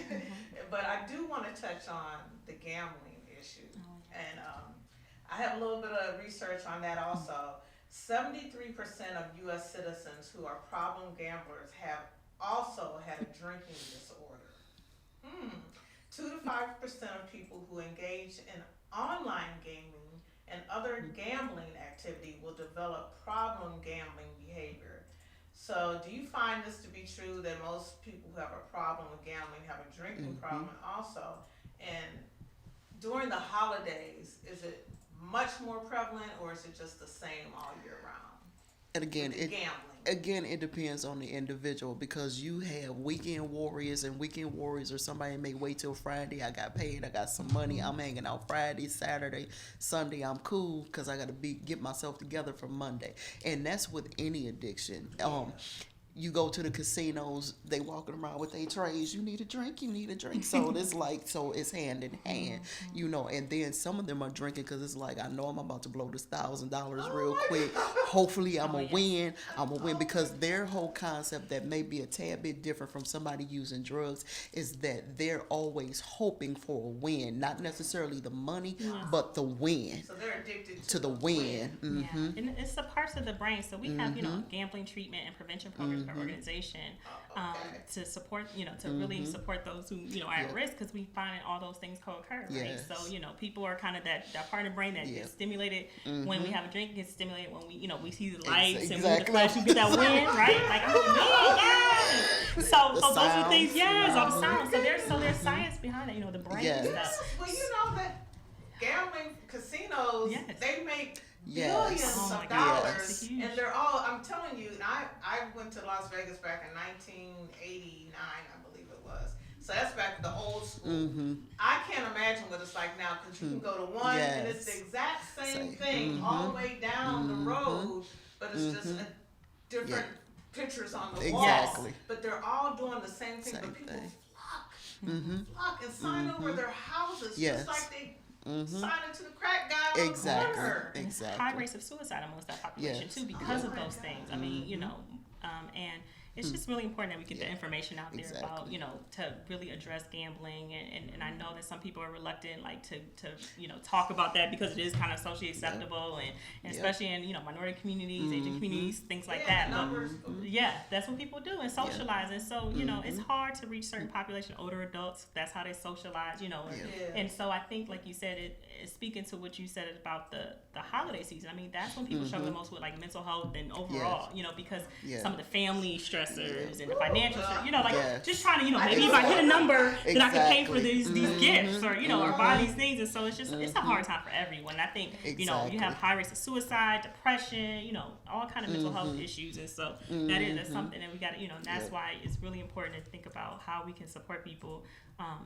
but I do want to touch on the gambling issue, and I have a little bit of research on that also. 73% of U.S. citizens who are problem gamblers have also had a drinking disorder. 2 to 5% of people who engage in online gaming and other gambling activity will develop problem gambling behavior. So do you find this to be true, that most people who have a problem with gambling have a drinking problem also? And during the holidays, is it much more prevalent, or is it just the same all year round? And again, Gambling. it depends on the individual because you have weekend warriors, and weekend warriors are somebody that may wait till Friday. I got paid, I got some money, I'm hanging out Friday, Saturday, Sunday. I'm cool because I got to get myself together for Monday, and that's with any addiction. You go to the casinos, they walking around with their trays. You need a drink, you need a drink. So it's it's hand in hand, And then some of them are drinking because it's like, I know I'm about to blow this $1,000 real quick. Hopefully I'm a win. I'm a win because their whole concept that may be a tad bit different from somebody using drugs is that they're always hoping for a win, not necessarily the money, but the win. So they're addicted to the win. Yeah, and it's the parts of the brain. So we have, gambling treatment and prevention programs Terrikay organization, Okay. to support, to really support those who, are at risk, because we find all those things co-occur, right? Yes. So, people are kind of that part of the brain that gets stimulated when we have a drink, gets stimulated when we see the lights and move the flash, you get that wind, right? Like, yes. So those are things, all the sounds. So there's science behind it, the brain and stuff. Well, you know that gambling casinos, Yes. they make Yes. billions Oh my of God. dollars, It's huge. and they're all. I'm telling you, and I went to Las Vegas back in 1989, I believe it was. So that's back to the old school. I can't imagine what it's like now, because you can go to one and it's the exact same thing all the way down the road, but it's just a different pictures on the Exactly. wall. But they're all doing the same thing. But people flock and sign over their houses just like they sign into the crack guy on the corner. Exactly. High rates of suicide amongst that population too, because of those things. I mean, and it's just really important that we get the information out there about, to really address gambling. And I know that some people are reluctant, like to talk about that, because it is kind of socially acceptable, and especially in, minority communities, Asian communities, things like that. Numbers. That's what people do, and socialize. And so, it's hard to reach certain population, older adults. That's how they socialize, And so I think, like you said, speaking to what you said about the holiday season, I mean, that's when people struggle the most with, like, mental health and overall, because some of the family stressors and the financial stress, just trying to, maybe if I hit a number, then I can pay for these gifts, or, or buy these things. And so it's just, it's a hard time for everyone. I think, you have high rates of suicide, depression, all kind of mental health issues. And so that's something that we got to, and that's why it's really important to think about how we can support people.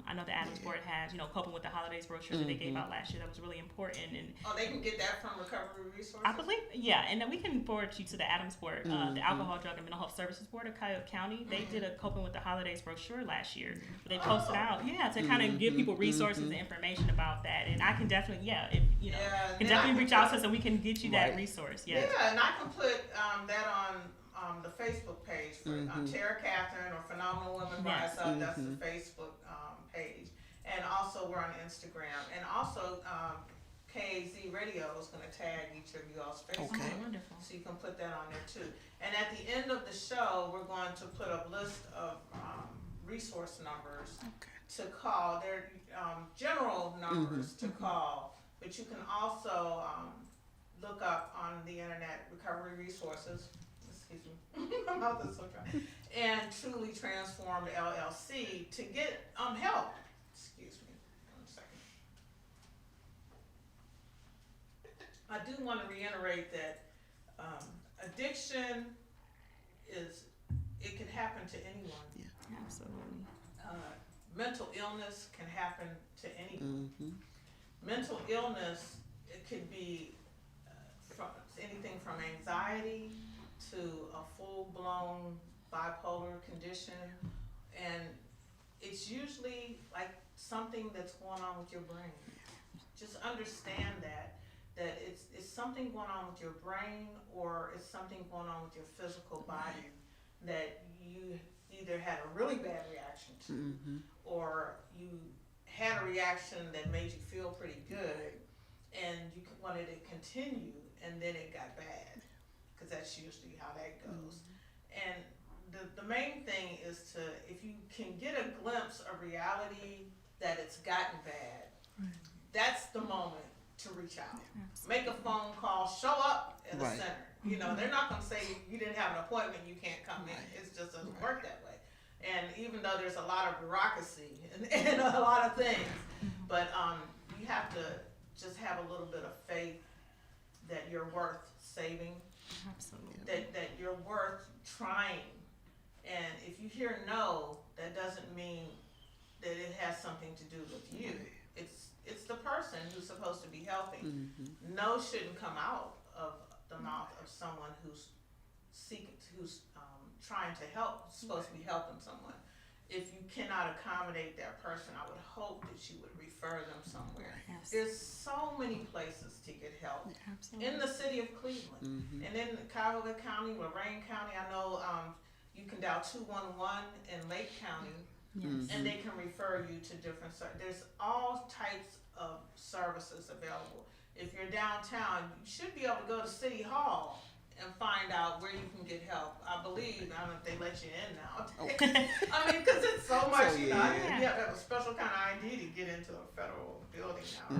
I know the Adams Board has, coping with the holidays brochure that they gave out last year. That was really important. And they can get that from Recovery Resources? I believe, and then we can forward you to the Adams Board, the Alcohol, Drug, and Mental Health Services Board of Coyote County. They did a coping with the holidays brochure last year. They posted out, to kind of give people resources and information about that. And I can definitely, can definitely reach out to us, and we can get you that resource. Yeah, and I can put that on the Facebook page for Tara Catherine or Phenomenal Women by Herself. That's the Facebook page. And also we're on Instagram. And also KAZ Radio is going to tag each of you all's Facebook. Okay. Wonderful. So you can put that on there too. And at the end of the show, we're going to put a list of resource numbers to call. They're general numbers to call, but you can also look up on the internet Recovery Resources. Excuse me, my mouth is so dry. And Truly Transformed LLC to get help. Excuse me, 1 second. I do want to reiterate that addiction it can happen to anyone. absolutely. Mental illness can happen to anyone. Mental illness, it could be from anything from anxiety to a full-blown bipolar condition, and it's usually like something that's going on with your brain. Just understand that it's something going on with your brain, or it's something going on with your physical body that you either had a really bad reaction to, or you had a reaction that made you feel pretty good, and you wanted to continue, and then it got bad, because that's usually how that goes. And the main thing is if you can get a glimpse of reality that it's gotten bad, that's the moment to reach out. Make a phone call, show up at the center. They're not going to say you didn't have an appointment, you can't come in. It just doesn't work that way. And even though there's a lot of bureaucracy and a lot of things, but you have to just have a little bit of faith that you're worth saving. Absolutely. That you're worth trying. And if you hear no, that doesn't mean that it has something to do with you. It's the person who's supposed to be helping. No shouldn't come out of the mouth of someone who's trying to help, supposed to be helping someone. If you cannot accommodate that person, I would hope that you would refer them somewhere. Yes. There's so many places to get help. Absolutely. In the city of Cleveland, and in Cuyahoga County, Lorain County. I know you can dial 211 in Lake County, and they can refer you to different. There's all types of services available. If you're downtown, you should be able to go to City Hall and find out where you can get help. I believe, I don't know if they let you in now. Okay. I mean, because it's so much, So, you know, yeah. you have to have a special kind of ID to get into a federal building now.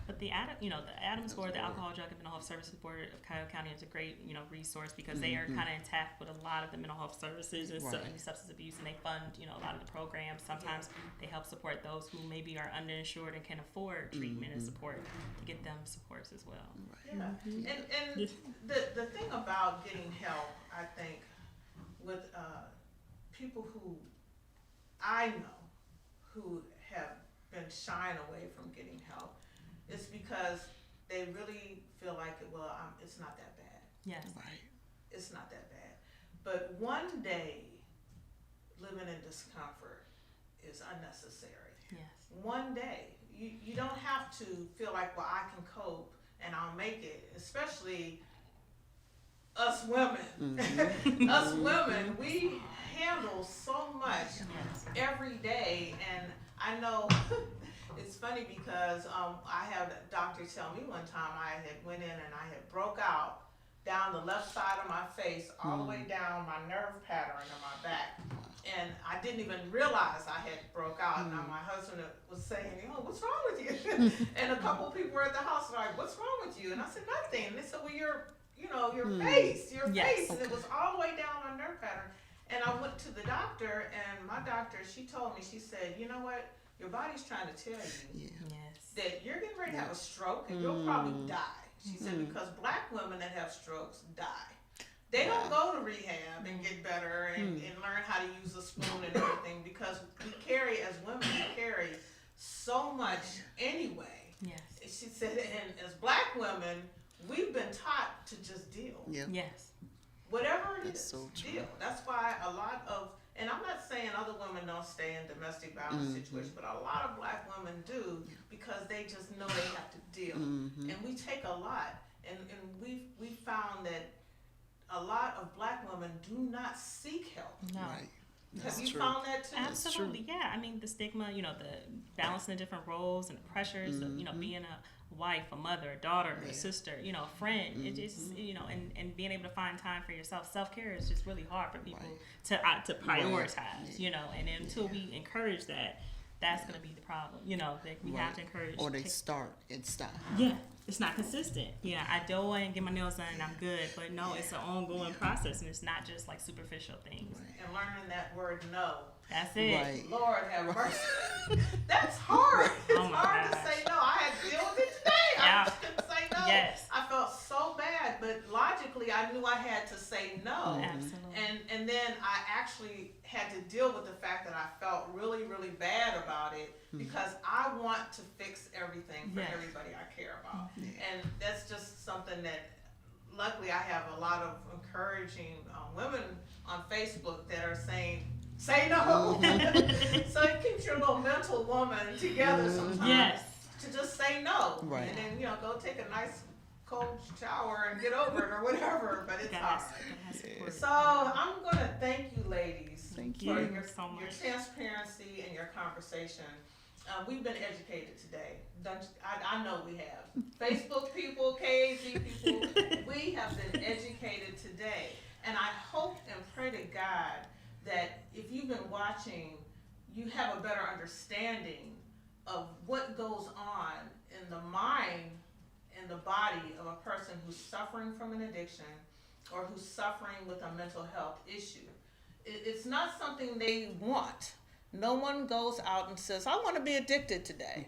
But the Adams Board, the Alcohol, Drug, and Mental Health Services Board of Cuyahoga County is a great, resource because they are kind of intact with a lot of the mental health services and substance abuse, and they fund, a lot of the programs. Sometimes they help support those who maybe are underinsured and can afford treatment and support to get them supports as well. Yeah, and the thing about getting help, I think, with people who I know who have been shying away from getting help, is because they really feel like, it's not that bad. Yes. Right. It's not that bad. But one day living in discomfort is unnecessary. Yes. One day. You don't have to feel like, well, I can cope and I'll make it, especially us women. Us women, we handle so much every day. And I know it's funny because I had a doctor tell me one time I had went in and I had broke out down the left side of my face, all the way down my nerve pattern in my back. And I didn't even realize I had broke out. And my husband was saying, what's wrong with you? And a couple of people were at the house were like, what's wrong with you? And I said, nothing. And they said, well, your face. And it was all the way down my nerve pattern. And I went to the doctor, and my doctor, she told me, she said, you know what? Your body's trying to tell you that you're getting ready to have a stroke and you'll probably die. She said, because black women that have strokes die. They don't go to rehab and get better and learn how to use a spoon and everything, because we carry, as women, we carry so much anyway. Yes. She said, and as black women, we've been taught to just deal. Yeah. Yes. Whatever it That's is, so true. deal. That's why a lot of, and I'm not saying other women don't stay in domestic violence situations, but a lot of black women do, because they just know they have to deal. And we take a lot, and we found that a lot of black women do not seek help. No. Right. Have That's you true. found that too? Absolutely, yeah. I mean, the stigma, the balancing the different roles and the pressures of, being a wife, a mother, a daughter, a sister, a friend. It just, and being able to find time for yourself. Self-care is just really hard for people to prioritize, and until we encourage that, that's going to be the problem, that we have to encourage. Or they start and stop. Yeah, it's not consistent. Yeah, I do and get my nails done and I'm good, but no, it's an ongoing process, and it's not just like superficial things. And learning that word no. That's it. Right. Lord have mercy. That's hard. It's Oh my hard gosh. to say no. I had to deal with it today. Yeah. I just couldn't say no. Yes. I felt so bad, but logically I knew I had to say no. Absolutely. And then I actually had to deal with the fact that I felt really, really bad about it, because I want to fix everything for everybody I care about. And that's just something that, luckily, I have a lot of encouraging women on Facebook that are saying, say no. So it keeps your little mental woman together sometimes. Yes. To just say no. Right. And then, go take a nice cold shower and get over it or whatever, but it's hard. So I'm going to thank you, ladies, Thank for you your so much. your transparency and your conversation. We've been educated today. I know we have. Facebook people, KAZ people, we have been educated today. And I hope and pray to God that if you've been watching, you have a better understanding of what goes on in the mind and the body of a person who's suffering from an addiction or who's suffering with a mental health issue. It's not something they want. No one goes out and says, I want to be addicted today.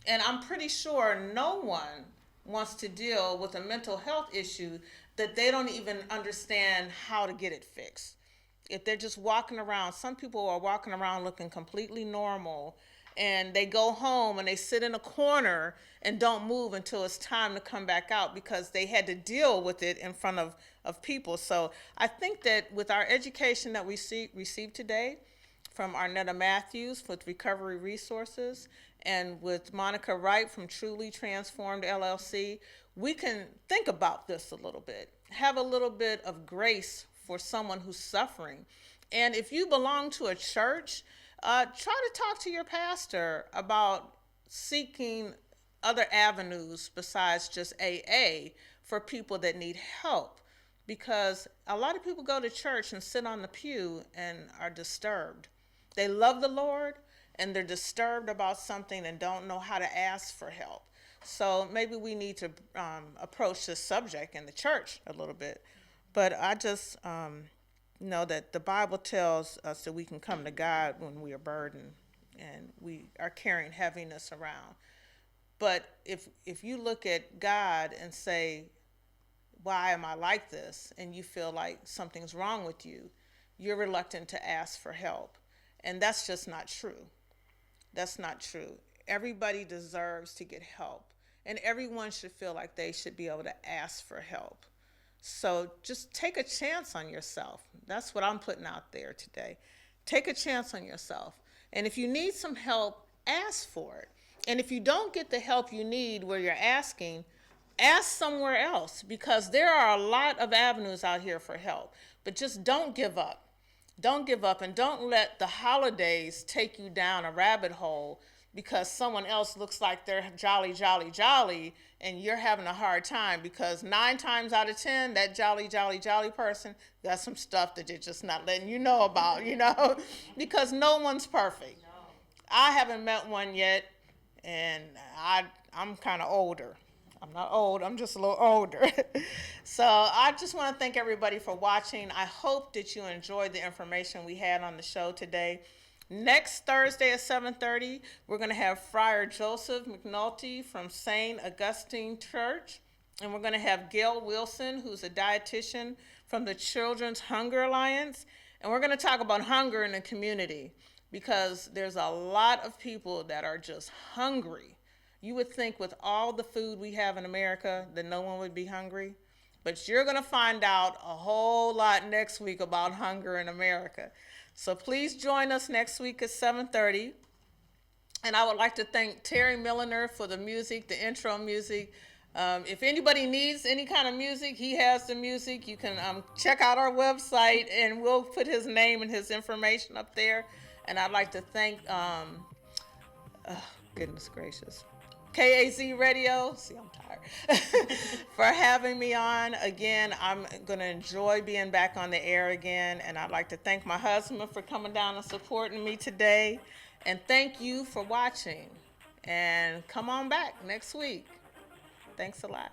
And I'm pretty sure no one wants to deal with a mental health issue that they don't even understand how to get it fixed. If they're just walking around, some people are walking around looking completely normal, and they go home and they sit in a corner and don't move until it's time to come back out because they had to deal with it in front of people. So I think that with our education that we received today from Arnetta Matthews with Recovery Resources and with Monica Wright from Truly Transformed LLC, we can think about this a little bit, have a little bit of grace for someone who's suffering. And if you belong to a church, try to talk to your pastor about seeking other avenues besides just AA for people that need help. because a lot of people go to church and sit on the pew and are disturbed. They love the Lord and they're disturbed about something and don't know how to ask for help. So maybe we need to approach this subject in the church a little bit. But I just know that the Bible tells us that we can come to God when we are burdened and we are carrying heaviness around. But if you look at God and say, why am I like this? And you feel like something's wrong with you, you're reluctant to ask for help. And that's just not true. That's not true. Everybody deserves to get help. And everyone should feel like they should be able to ask for help. So just take a chance on yourself. That's what I'm putting out there today. Take a chance on yourself. And if you need some help, ask for it. And if you don't get the help you need where you're asking, ask somewhere else, because there are a lot of avenues out here for help. But just don't give up. Don't give up, and don't let the holidays take you down a rabbit hole because someone else looks like they're jolly, jolly, jolly, and you're having a hard time, because 9 times out of 10, that jolly, jolly, jolly person got some stuff that they're just not letting you know about, because no one's perfect. I haven't met one yet, and I'm kind of older. I'm not old, I'm just a little older. So I just want to thank everybody for watching. I hope that you enjoyed the information we had on the show today. Next Thursday at 7:30, we're going to have Friar Joseph McNulty from St. Augustine Church. And we're going to have Gail Wilson, who's a dietitian from the Children's Hunger Alliance. And we're going to talk about hunger in the community, because there's a lot of people that are just hungry. You would think with all the food we have in America that no one would be hungry. But you're going to find out a whole lot next week about hunger in America. So please join us next week at 7:30. And I would like to thank Terry Milliner for the music, the intro music. If anybody needs any kind of music, he has the music. You can check out our website, and we'll put his name and his information up there. And I'd like to thank, goodness gracious, KAZ Radio, see, I'm tired, for having me on. Again, I'm going to enjoy being back on the air again, and I'd like to thank my husband for coming down and supporting me today. And thank you for watching, and come on back next week. Thanks a lot.